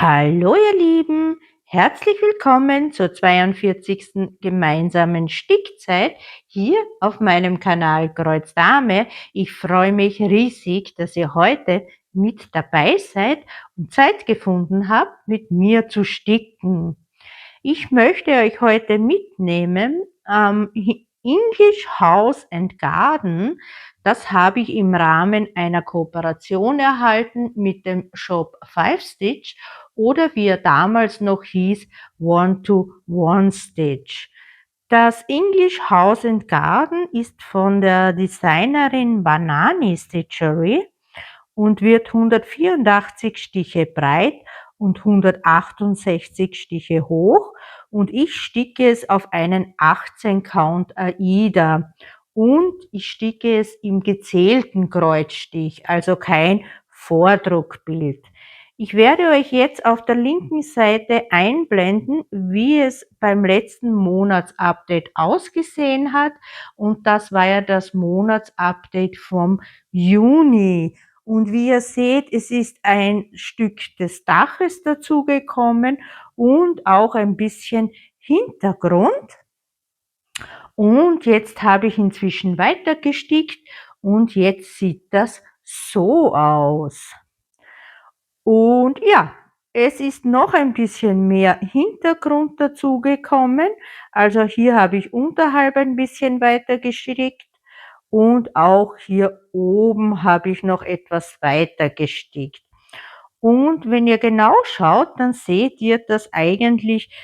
Hallo ihr Lieben, herzlich willkommen zur 42. gemeinsamen Stickzeit hier auf meinem Kanal Kreuz Dame. Ich freue mich riesig, dass ihr heute mit dabei seid und Zeit gefunden habt, mit mir zu sticken. Ich möchte euch heute mitnehmen English House and Garden. Das habe ich im Rahmen einer Kooperation erhalten mit dem Shop 5 Stitch oder wie er damals noch hieß, One to One Stitch. Das English House and Garden ist von der Designerin Banani Stitchery und wird 184 Stiche breit und 168 Stiche hoch, und ich sticke es auf einen 18 Count Aida und ich sticke es im gezählten Kreuzstich, also kein Vordruckbild. Ich werde euch jetzt auf der linken Seite einblenden, wie es beim letzten Monatsupdate ausgesehen hat, und das war ja das Monatsupdate vom Juni. Und wie ihr seht, es ist ein Stück des Daches dazugekommen und auch ein bisschen Hintergrund. Und jetzt habe ich inzwischen weiter gestickt und jetzt sieht das so aus. Und ja, es ist noch ein bisschen mehr Hintergrund dazugekommen. Also hier habe ich unterhalb ein bisschen weiter gestickt. Und auch hier oben habe ich noch etwas weiter gestickt. Und wenn ihr genau schaut, dann seht ihr, dass eigentlich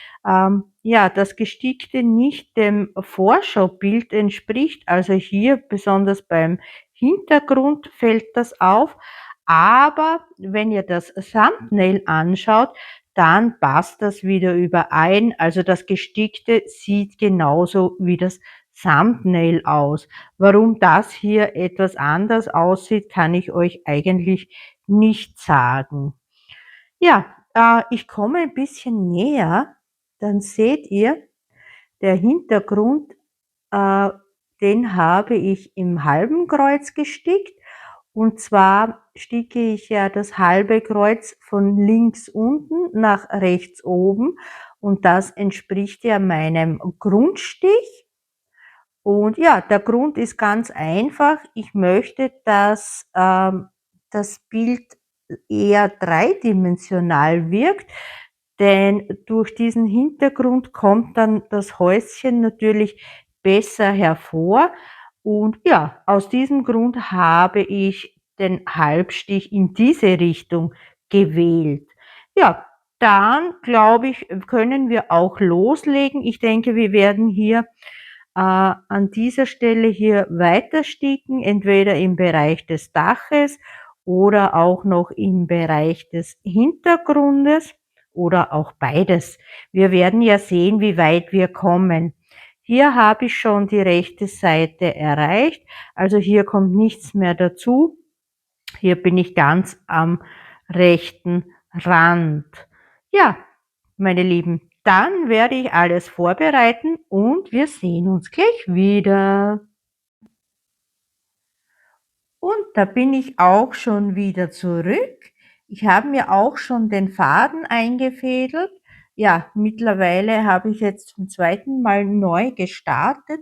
ja, das Gestickte nicht dem Vorschaubild entspricht. Also hier besonders beim Hintergrund fällt das auf. Aber wenn ihr das Thumbnail anschaut, dann passt das wieder überein. Also das Gestickte sieht genauso wie das Thumbnail aus. Warum das hier etwas anders aussieht, kann ich euch eigentlich nicht sagen. Ja, ich komme ein bisschen näher, dann seht ihr, der Hintergrund, äh, den habe ich im halben Kreuz gestickt. Und zwar sticke ich ja das halbe Kreuz von links unten nach rechts oben, und das entspricht ja meinem Grundstich. Und ja, der Grund ist ganz einfach. Ich möchte, dass das Bild eher dreidimensional wirkt, denn durch diesen Hintergrund kommt dann das Häuschen natürlich besser hervor. Und ja, aus diesem Grund habe ich den Halbstich in diese Richtung gewählt. Ja, dann glaube ich, können wir auch loslegen. Ich denke, wir werden hier an dieser Stelle hier weiter sticken, entweder im Bereich des Daches oder auch noch im Bereich des Hintergrundes oder auch beides. Wir werden ja sehen, wie weit wir kommen. Hier habe ich schon die rechte Seite erreicht, also hier kommt nichts mehr dazu. Hier bin ich ganz am rechten Rand. Ja, meine Lieben, dann werde ich alles vorbereiten und wir sehen uns gleich wieder. Und da bin ich auch schon wieder zurück. Ich habe mir auch schon den Faden eingefädelt. Ja, mittlerweile habe ich jetzt zum zweiten Mal neu gestartet,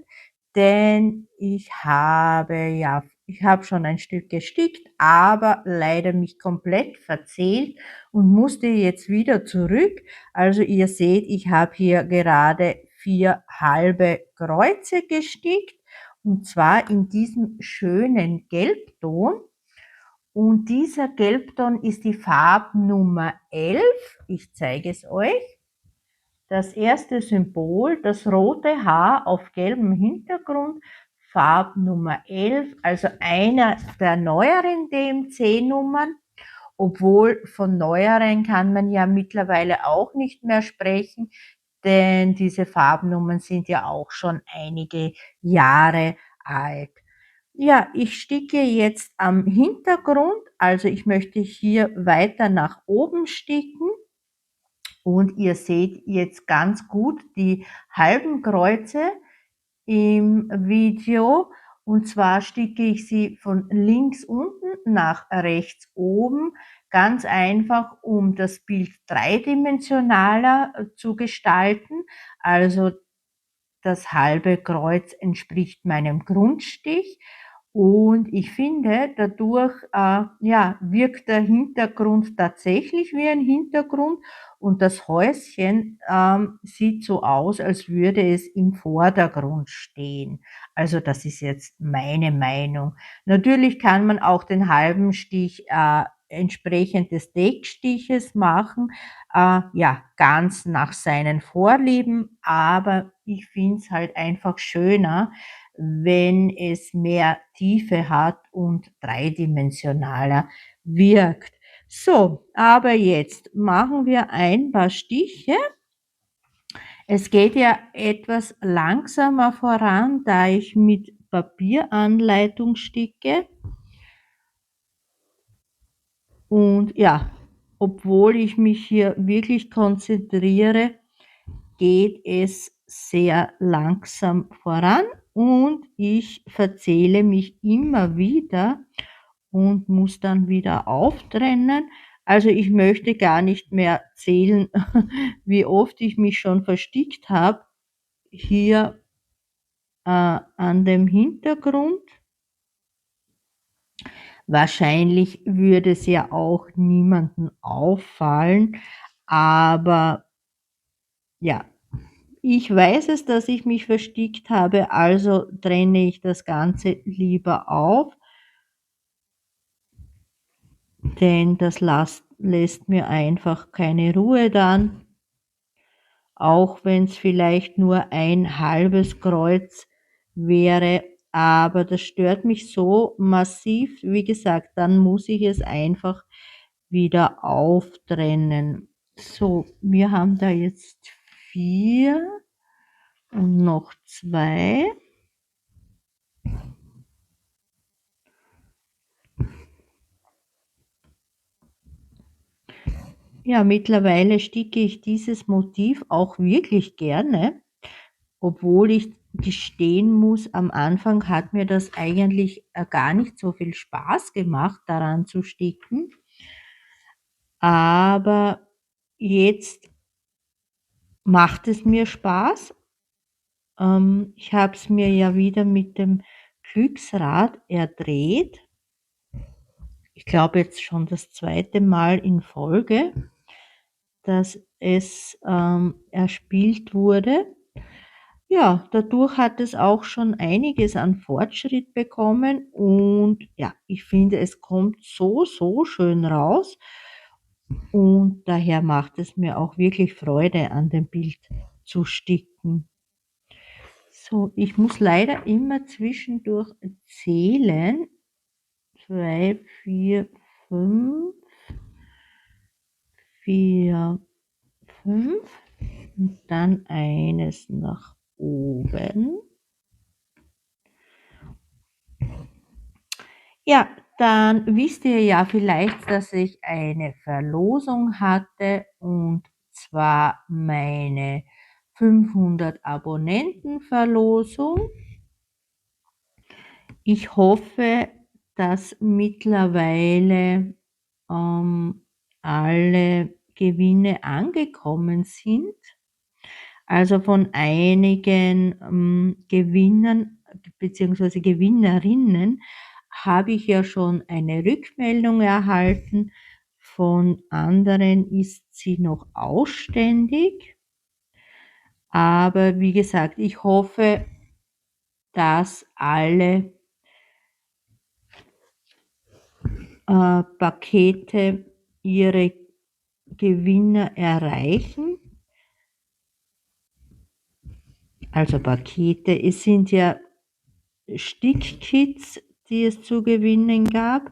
denn ich habe schon ein Stück gestickt, aber leider mich komplett verzählt und musste jetzt wieder zurück. Also ihr seht, ich habe hier gerade 4 halbe Kreuze gestickt, und zwar in diesem schönen Gelbton. Und dieser Gelbton ist die Farbnummer 11. Ich zeige es euch. Das erste Symbol, das rote Haar auf gelbem Hintergrund, Farbnummer 11, also einer der neueren DMC-Nummern. Obwohl von neueren kann man ja mittlerweile auch nicht mehr sprechen, denn diese Farbnummern sind ja auch schon einige Jahre alt. Ja, ich sticke jetzt am Hintergrund, also ich möchte hier weiter nach oben sticken, und ihr seht jetzt ganz gut die halben Kreuze im Video, und zwar sticke ich sie von links unten nach rechts oben ganz einfach, um das Bild dreidimensionaler zu gestalten. Also das halbe Kreuz entspricht meinem Grundstich und ich finde, dadurch ja, wirkt der Hintergrund tatsächlich wie ein Hintergrund und das Häuschen sieht so aus, als würde es im Vordergrund stehen. Also das ist jetzt meine Meinung. Natürlich kann man auch den halben Stich entsprechend des Deckstiches machen, ja, ganz nach seinen Vorlieben, aber ich finde es halt einfach schöner, wenn es mehr Tiefe hat und dreidimensionaler wirkt. So, aber jetzt machen wir ein paar Stiche. Es geht ja etwas langsamer voran, da ich mit Papieranleitung sticke. Und ja, obwohl ich mich hier wirklich konzentriere, geht es sehr langsam voran und ich verzähle mich immer wieder und muss dann wieder auftrennen. Also ich möchte gar nicht mehr zählen, wie oft ich mich schon verstickt habe hier an dem Hintergrund. Wahrscheinlich würde es ja auch niemandem auffallen, aber ja, ich weiß es, dass ich mich verstickt habe, also trenne ich das Ganze lieber auf, denn das lässt mir einfach keine Ruhe dann, auch wenn es vielleicht nur ein halbes Kreuz wäre, aber das stört mich so massiv. Wie gesagt, dann muss ich es einfach wieder auftrennen. So, wir haben da jetzt 4 und noch 2. Ja, mittlerweile sticke ich dieses Motiv auch wirklich gerne, obwohl ich gestehen muss, am Anfang hat mir das eigentlich gar nicht so viel Spaß gemacht, daran zu sticken. Aber jetzt macht es mir Spaß. Ich habe es mir ja wieder mit dem Glücksrad erdreht. Ich glaube jetzt schon das zweite Mal in Folge, dass es erspielt wurde. Ja, dadurch hat es auch schon einiges an Fortschritt bekommen und ja, ich finde, es kommt so, so schön raus und daher macht es mir auch wirklich Freude, an dem Bild zu sticken. So, ich muss leider immer zwischendurch zählen. 2, 4, 5, 4, 5 und dann eines nach oben. Ja, dann wisst ihr ja vielleicht, dass ich eine Verlosung hatte und zwar meine 500 Abonnenten-Verlosung. Ich hoffe, dass mittlerweile alle Gewinne angekommen sind. Also von einigen Gewinnern bzw. Gewinnerinnen habe ich ja schon eine Rückmeldung erhalten. Von anderen ist sie noch ausständig. Aber wie gesagt, ich hoffe, dass alle Pakete ihre Gewinner erreichen. Also Pakete, es sind ja Stickkits, die es zu gewinnen gab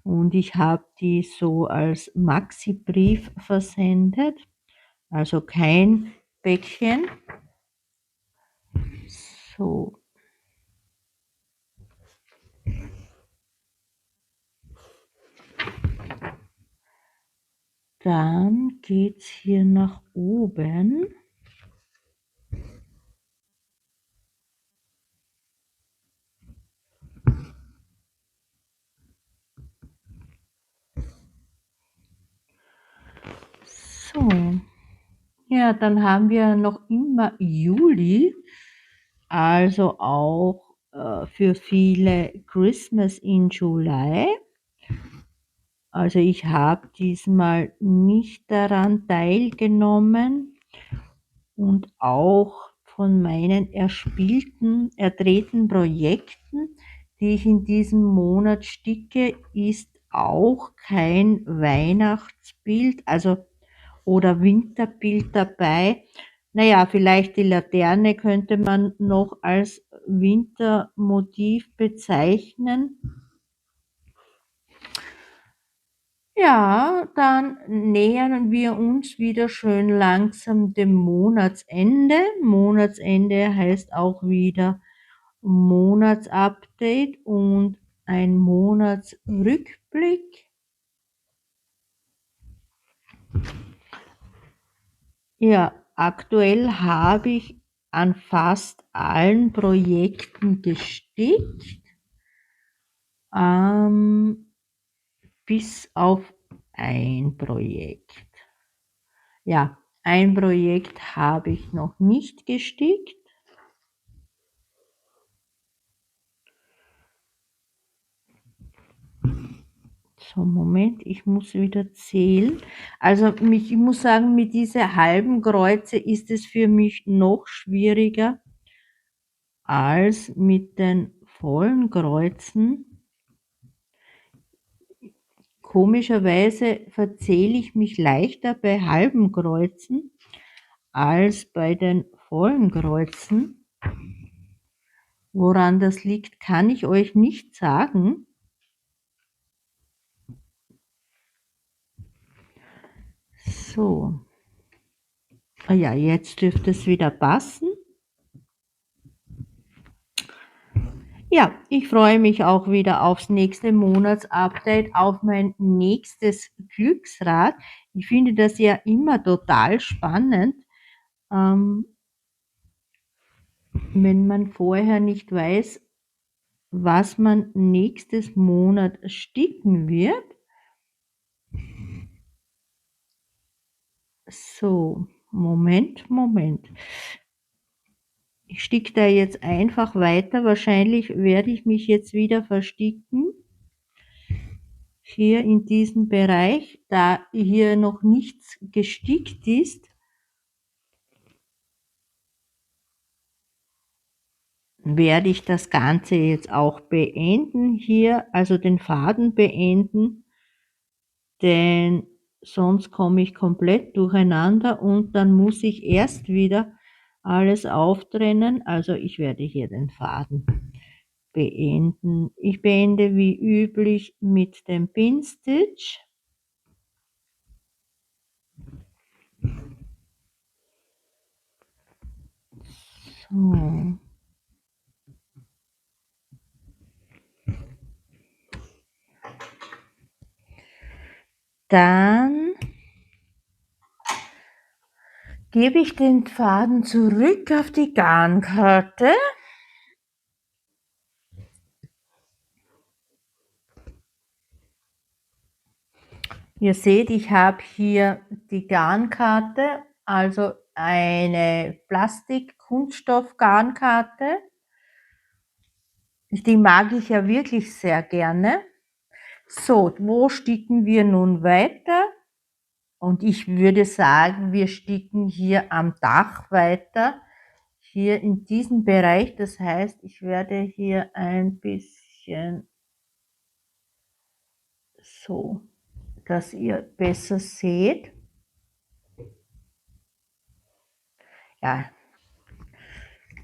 und ich habe die so als Maxi-Brief versendet, also kein Päckchen. So. Dann geht's hier nach oben. So. Ja, dann haben wir noch immer Juli, also auch für viele Christmas in July. Also ich habe diesmal nicht daran teilgenommen und auch von meinen ertretenen Projekten, die ich in diesem Monat sticke, ist auch kein Weihnachtsbild, also oder Winterbild dabei. Naja, vielleicht die Laterne könnte man noch als Wintermotiv bezeichnen. Ja, dann nähern wir uns wieder schön langsam dem Monatsende. Monatsende heißt auch wieder Monatsupdate und ein Monatsrückblick. Ja, aktuell habe ich an fast allen Projekten gestickt, bis auf ein Projekt. Ja, ein Projekt habe ich noch nicht gestickt. So, Moment, ich muss wieder zählen. Also ich muss sagen, mit dieser halben Kreuze ist es für mich noch schwieriger als mit den vollen Kreuzen. Komischerweise verzähle ich mich leichter bei halben Kreuzen als bei den vollen Kreuzen. Woran das liegt, kann ich euch nicht sagen. So. Ah ja, jetzt dürfte es wieder passen. Ja, ich freue mich auch wieder aufs nächste Monatsupdate, auf mein nächstes Glücksrad. Ich finde das ja immer total spannend, wenn man vorher nicht weiß, was man nächstes Monat sticken wird. So, Moment. Ich sticke da jetzt einfach weiter. Wahrscheinlich werde ich mich jetzt wieder versticken. Hier in diesem Bereich, da hier noch nichts gestickt ist, werde ich das Ganze jetzt auch beenden hier, also den Faden beenden, denn sonst komme ich komplett durcheinander und dann muss ich erst wieder alles auftrennen. Also ich werde hier den Faden beenden. Ich beende wie üblich mit dem Pin Stitch. So. Dann gebe ich den Faden zurück auf die Garnkarte. Ihr seht, ich habe hier die Garnkarte, also eine Plastik-Kunststoff-Garnkarte. Die mag ich ja wirklich sehr gerne. So, wo sticken wir nun weiter? Und ich würde sagen, wir sticken hier am Dach weiter, hier in diesem Bereich. Das heißt, ich werde hier ein bisschen so, dass ihr besser seht. Ja,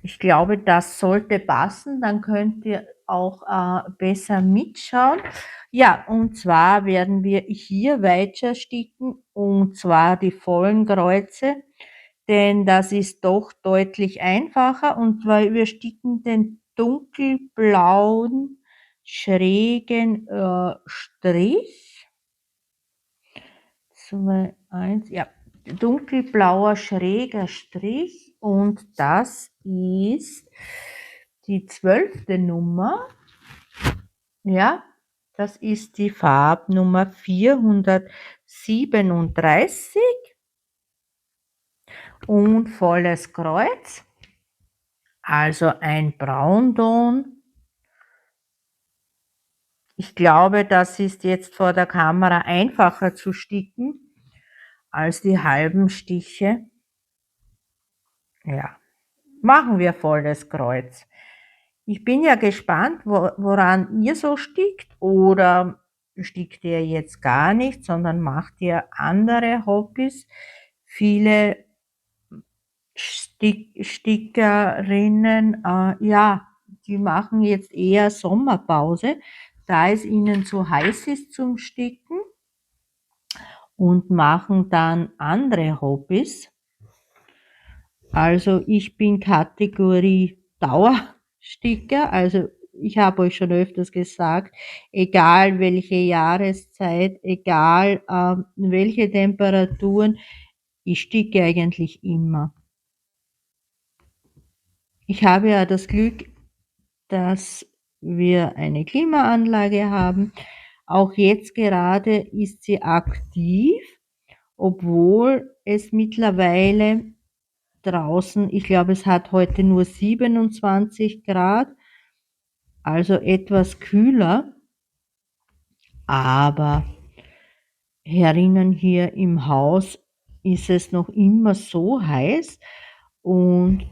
ich glaube, das sollte passen, dann könnt ihr auch besser mitschauen. Ja, und zwar werden wir hier weiter sticken, und zwar die vollen Kreuze, denn das ist doch deutlich einfacher, und zwar wir sticken den dunkelblauen schrägen Strich. 2, 1, ja, dunkelblauer schräger Strich, und das ist die 12. Nummer. Ja, das ist die Farbnummer 437. und volles Kreuz, also ein Braunton. Ich glaube, das ist jetzt vor der Kamera einfacher zu sticken als die halben Stiche. Ja, machen wir volles Kreuz. Ich bin ja gespannt, woran ihr so stickt, oder stickt ihr jetzt gar nicht, sondern macht ihr andere Hobbys. Viele Stickerinnen, ja, die machen jetzt eher Sommerpause, da es ihnen zu heiß ist zum Sticken, und machen dann andere Hobbys. Also ich bin Kategorie Dauersticker, also ich habe euch schon öfters gesagt, egal welche Jahreszeit, egal welche Temperaturen, ich sticke eigentlich immer. Ich habe ja das Glück, dass wir eine Klimaanlage haben. Auch jetzt gerade ist sie aktiv, obwohl es mittlerweile draußen, ich glaube, es hat heute nur 27 Grad, also etwas kühler, aber herinnen hier im Haus ist es noch immer so heiß, und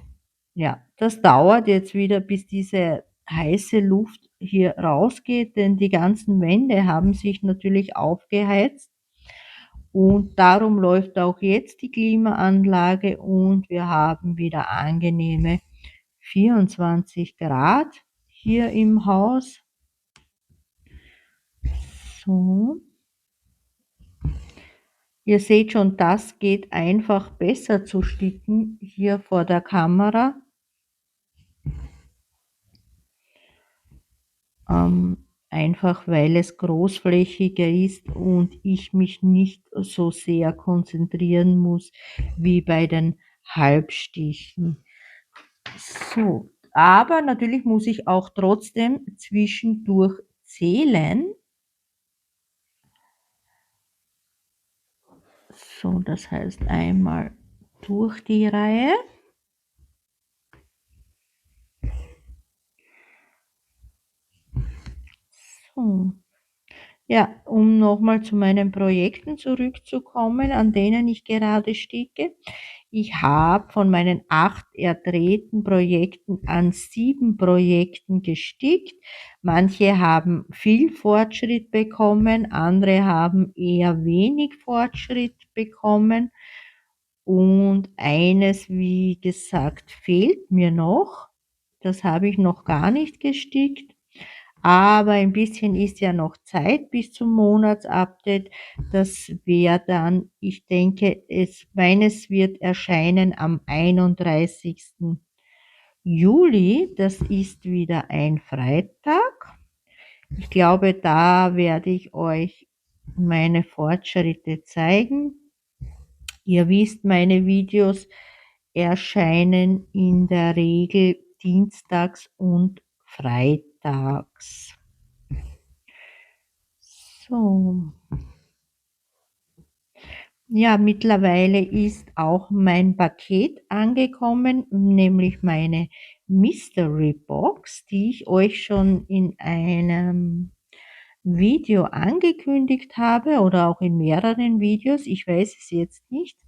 ja, das dauert jetzt wieder, bis diese heiße Luft hier rausgeht, denn die ganzen Wände haben sich natürlich aufgeheizt, und darum läuft auch jetzt die Klimaanlage, und wir haben wieder angenehme 24 Grad hier im Haus. So. Ihr seht schon, das geht einfach besser zu sticken hier vor der Kamera. Einfach weil es großflächiger ist und ich mich nicht so sehr konzentrieren muss wie bei den Halbstichen. So, aber natürlich muss ich auch trotzdem zwischendurch zählen. So, das heißt einmal durch die Reihe. So. Ja, um nochmal zu meinen Projekten zurückzukommen, an denen ich gerade sticke. Ich habe von meinen 8 erdrehten Projekten an 7 Projekten gestickt. Manche haben viel Fortschritt bekommen, andere haben eher wenig Fortschritt bekommen. Und eines, wie gesagt, fehlt mir noch. Das habe ich noch gar nicht gestickt. Aber ein bisschen ist ja noch Zeit bis zum Monatsupdate. Das wäre dann, ich denke, meines wird erscheinen am 31. Juli. Das ist wieder ein Freitag. Ich glaube, da werde ich euch meine Fortschritte zeigen. Ihr wisst, meine Videos erscheinen in der Regel dienstags und freitags. So. Ja, mittlerweile ist auch mein Paket angekommen, nämlich meine Mystery Box, die ich euch schon in einem Video angekündigt habe oder auch in mehreren Videos, ich weiß es jetzt nicht.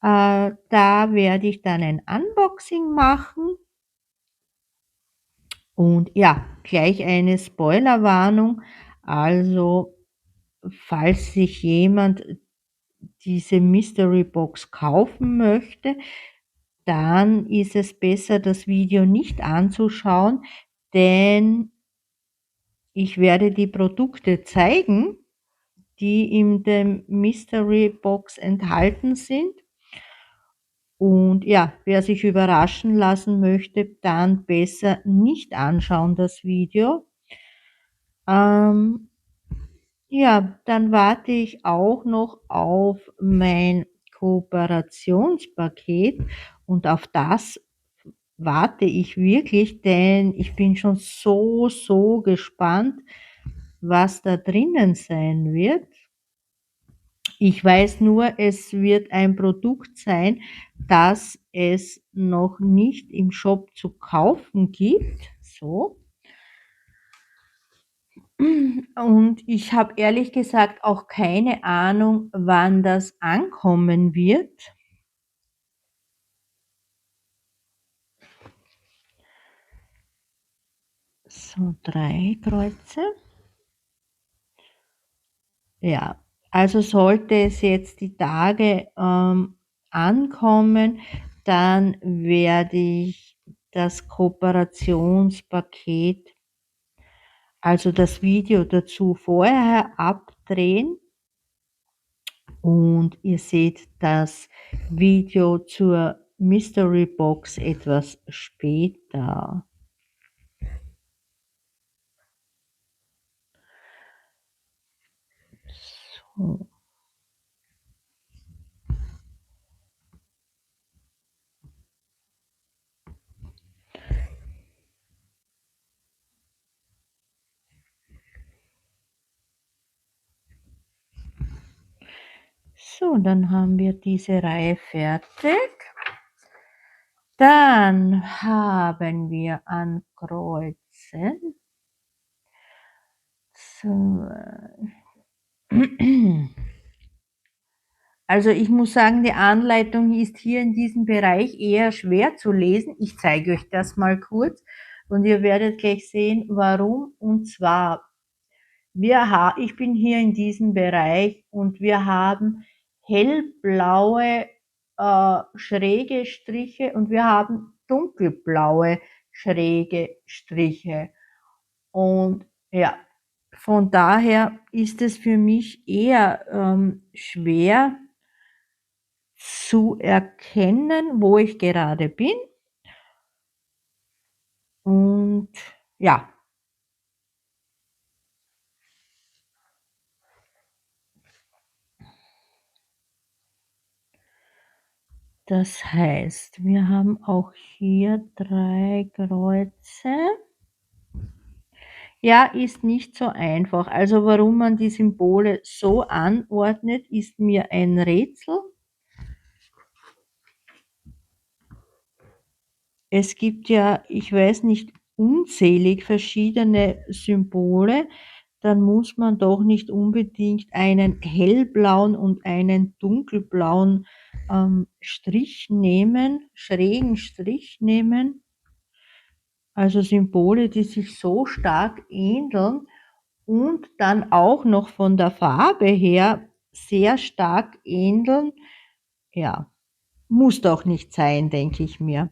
Da werde ich dann ein Unboxing machen. Und ja, gleich eine Spoilerwarnung. Also, falls sich jemand diese Mystery Box kaufen möchte, dann ist es besser, das Video nicht anzuschauen, denn ich werde die Produkte zeigen, die in der Mystery Box enthalten sind. Und ja, wer sich überraschen lassen möchte, dann besser nicht anschauen das Video. Ja, dann warte ich auch noch auf mein Kooperationspaket, und auf das warte ich wirklich, denn ich bin schon so gespannt, was da drinnen sein wird. Ich weiß nur, es wird ein Produkt sein, das es noch nicht im Shop zu kaufen gibt. So. Und ich habe ehrlich gesagt auch keine Ahnung, wann das ankommen wird. So, 3 Kreuze. Ja, also sollte es jetzt die Tage ankommen, dann werde ich das Kooperationspaket, also das Video dazu vorher abdrehen und ihr seht das Video zur Mystery Box etwas später. So. So, dann haben wir diese Reihe fertig. Dann haben wir an Kreuzen. So. Also ich muss sagen, die Anleitung ist hier in diesem Bereich eher schwer zu lesen. Ich zeige euch das mal kurz und ihr werdet gleich sehen, warum. Und zwar, ich bin hier in diesem Bereich und wir haben hellblaue schräge Striche und wir haben dunkelblaue schräge Striche. Und ja, von daher ist es für mich eher schwer zu erkennen, wo ich gerade bin. Und ja, das heißt, wir haben auch hier 3 Kreuze. Ja, ist nicht so einfach. Also warum man die Symbole so anordnet, ist mir ein Rätsel. Es gibt ja, ich weiß nicht, unzählig verschiedene Symbole. Dann muss man doch nicht unbedingt einen hellblauen und einen dunkelblauen Strich nehmen, schrägen Strich nehmen. Also Symbole, die sich so stark ähneln und dann auch noch von der Farbe her sehr stark ähneln. Ja, muss doch nicht sein, denke ich mir.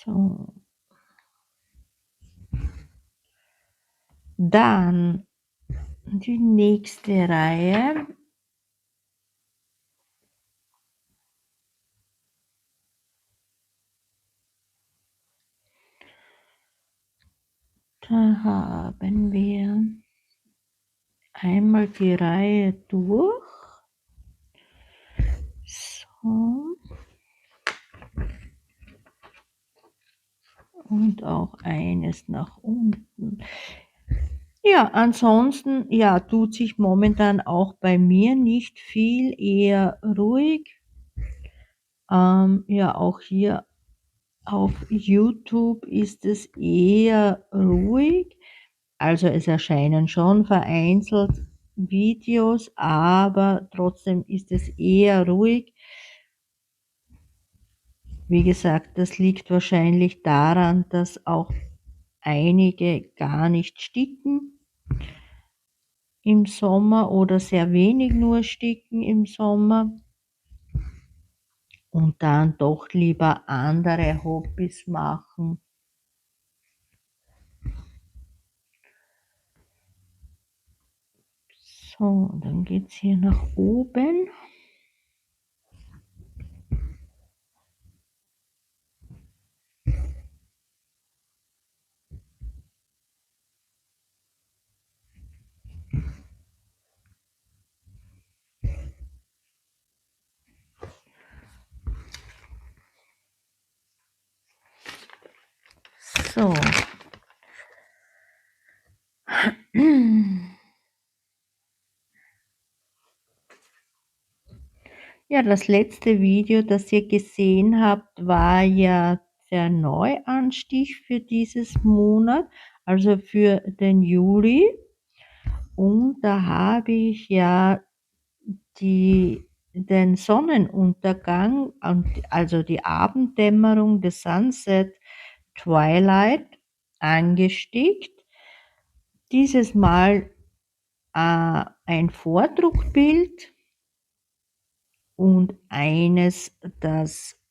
So. Dann die nächste Reihe. Da haben wir einmal die Reihe durch. So. Und auch eines nach unten. Ja, ansonsten, ja, tut sich momentan auch bei mir nicht viel, eher ruhig. Ja, auch hier auf YouTube ist es eher ruhig. Also es erscheinen schon vereinzelt Videos, aber trotzdem ist es eher ruhig. Wie gesagt, das liegt wahrscheinlich daran, dass auch einige gar nicht sticken im Sommer oder sehr wenig nur sticken im Sommer und dann doch lieber andere Hobbys machen. So, dann geht es hier nach oben. So. Ja, das letzte Video, das ihr gesehen habt, war ja der Neuanstich für dieses Monat, also für den Juli. Und da habe ich ja den Sonnenuntergang, also die Abenddämmerung, the Sunset Twilight, angestickt. Dieses Mal ein Vordruckbild und eines, das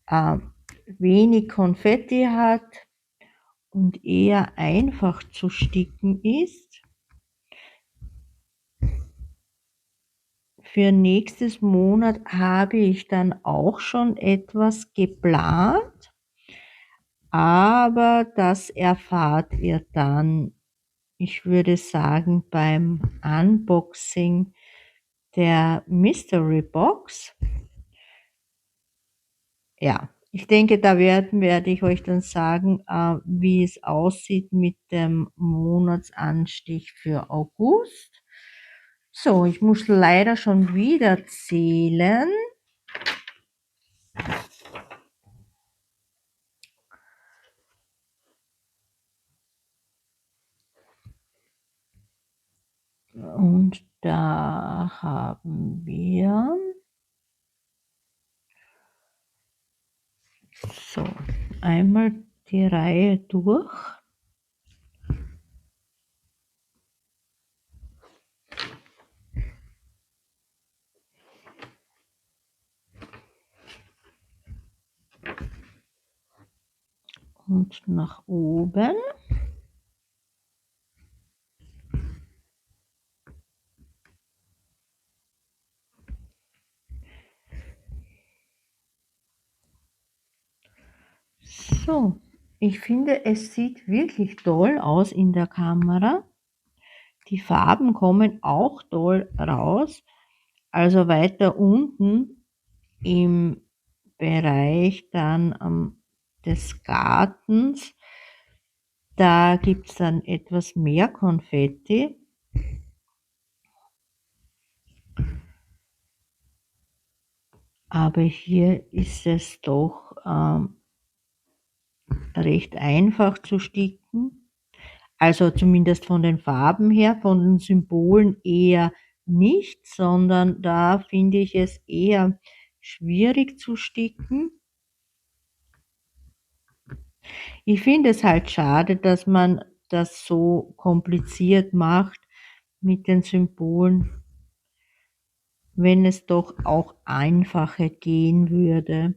äh, wenig Konfetti hat und eher einfach zu sticken ist. Für nächstes Monat habe ich dann auch schon etwas geplant, aber das erfahrt ihr dann, ich würde sagen, beim Unboxing der Mystery Box. Ja, ich denke, da werde ich euch dann sagen, wie es aussieht mit dem Monatsanstich für August. So, ich muss leider schon wieder zählen. Und da haben wir so einmal die Reihe durch. Und nach oben. So, ich finde, es sieht wirklich toll aus in der Kamera. Die Farben kommen auch toll raus. Also weiter unten im Bereich dann des Gartens, da gibt es dann etwas mehr Konfetti. Aber hier ist es doch recht einfach zu sticken. Also zumindest von den Farben her, von den Symbolen eher nicht, sondern da finde ich es eher schwierig zu sticken. Ich finde es halt schade, dass man das so kompliziert macht mit den Symbolen, wenn es doch auch einfacher gehen würde.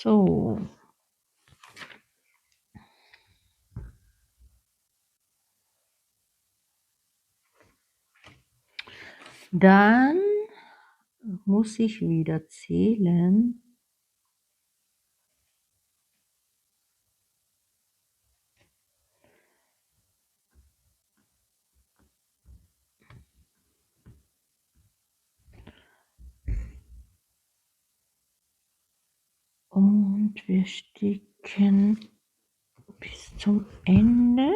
So. Dann muss ich wieder zählen. Und wir sticken bis zum Ende,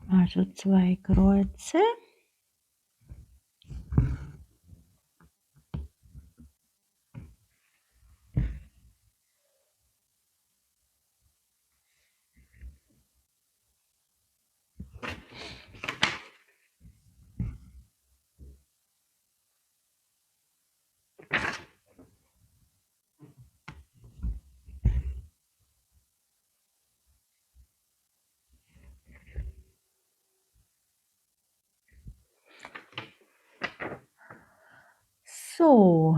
also 2 Kreuze. So,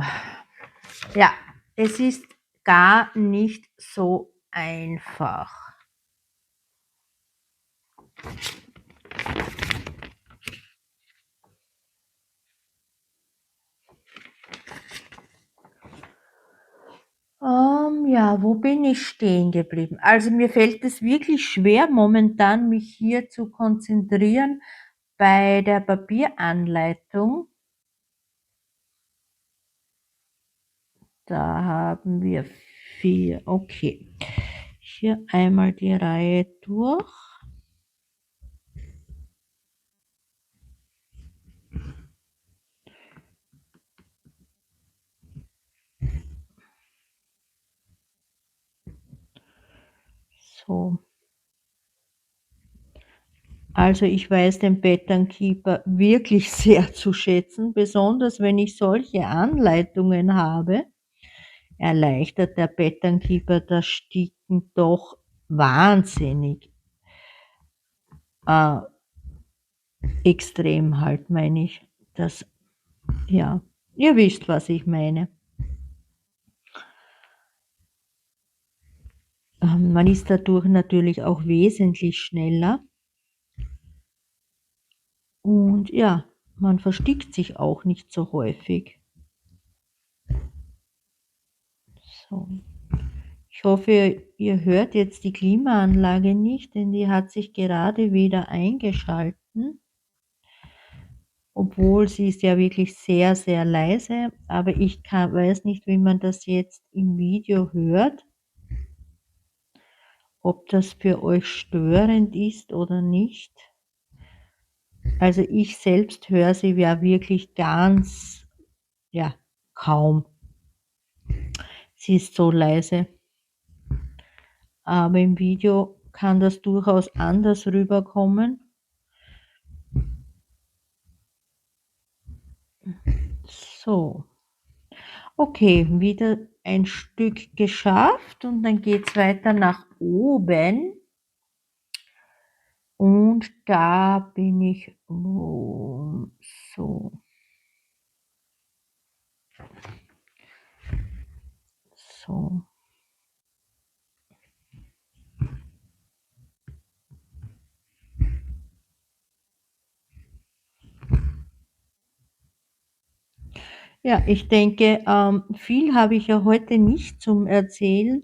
ja, es ist gar nicht so einfach. Ja, wo bin ich stehen geblieben? Also mir fällt es wirklich schwer momentan, mich hier zu konzentrieren, Bei der Papieranleitung, da haben wir 4. Okay. Hier einmal die Reihe durch. So. Also ich weiß den Pattern Keeper wirklich sehr zu schätzen, besonders wenn ich solche Anleitungen habe, erleichtert der Pattern Keeper das Sticken doch wahnsinnig. Äh, extrem halt, meine ich. Das, ja, ihr wisst, was ich meine. Man ist dadurch natürlich auch wesentlich schneller und ja, man verstickt sich auch nicht so häufig. So. Ich hoffe, ihr hört jetzt die Klimaanlage nicht, denn die hat sich gerade wieder eingeschalten, obwohl sie ist ja wirklich sehr, sehr leise, aber ich weiß nicht, wie man das jetzt im Video hört, ob das für euch störend ist oder nicht. Also ich selbst höre sie ja wirklich ganz, ja, kaum. Sie ist so leise. Aber im Video kann das durchaus anders rüberkommen. So. Okay, wieder ein Stück geschafft und dann geht's weiter nach oben. Und da bin ich so. So. Ja, ich denke, viel habe ich ja heute nicht zum Erzählen.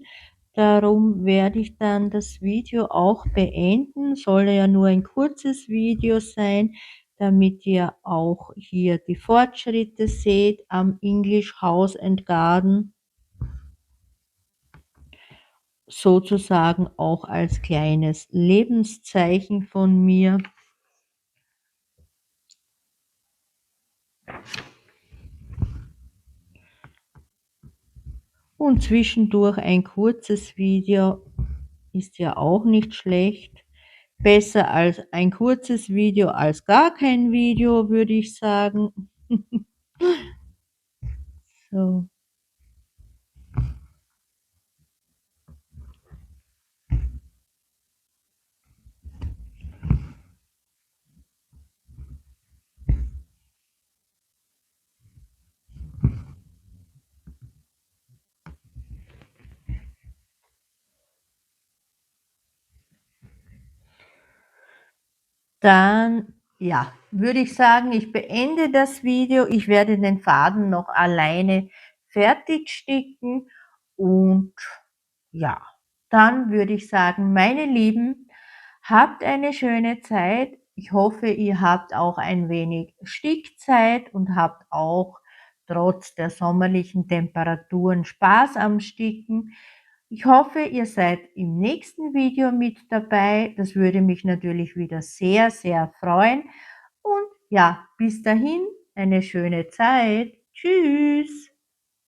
Darum werde ich dann das Video auch beenden. Soll ja nur ein kurzes Video sein, damit ihr auch hier die Fortschritte seht am English House and Garden. Sozusagen auch als kleines Lebenszeichen von mir. Und zwischendurch ein kurzes Video ist ja auch nicht schlecht. Besser als ein kurzes Video als gar kein Video, würde ich sagen. So. Dann, ja, würde ich sagen, ich beende das Video. Ich werde den Faden noch alleine fertig sticken und ja, dann würde ich sagen, meine Lieben, habt eine schöne Zeit. Ich hoffe, ihr habt auch ein wenig Stickzeit und habt auch trotz der sommerlichen Temperaturen Spaß am Sticken. Ich hoffe, ihr seid im nächsten Video mit dabei. Das würde mich natürlich wieder sehr, sehr freuen. Und ja, bis dahin eine schöne Zeit. Tschüss.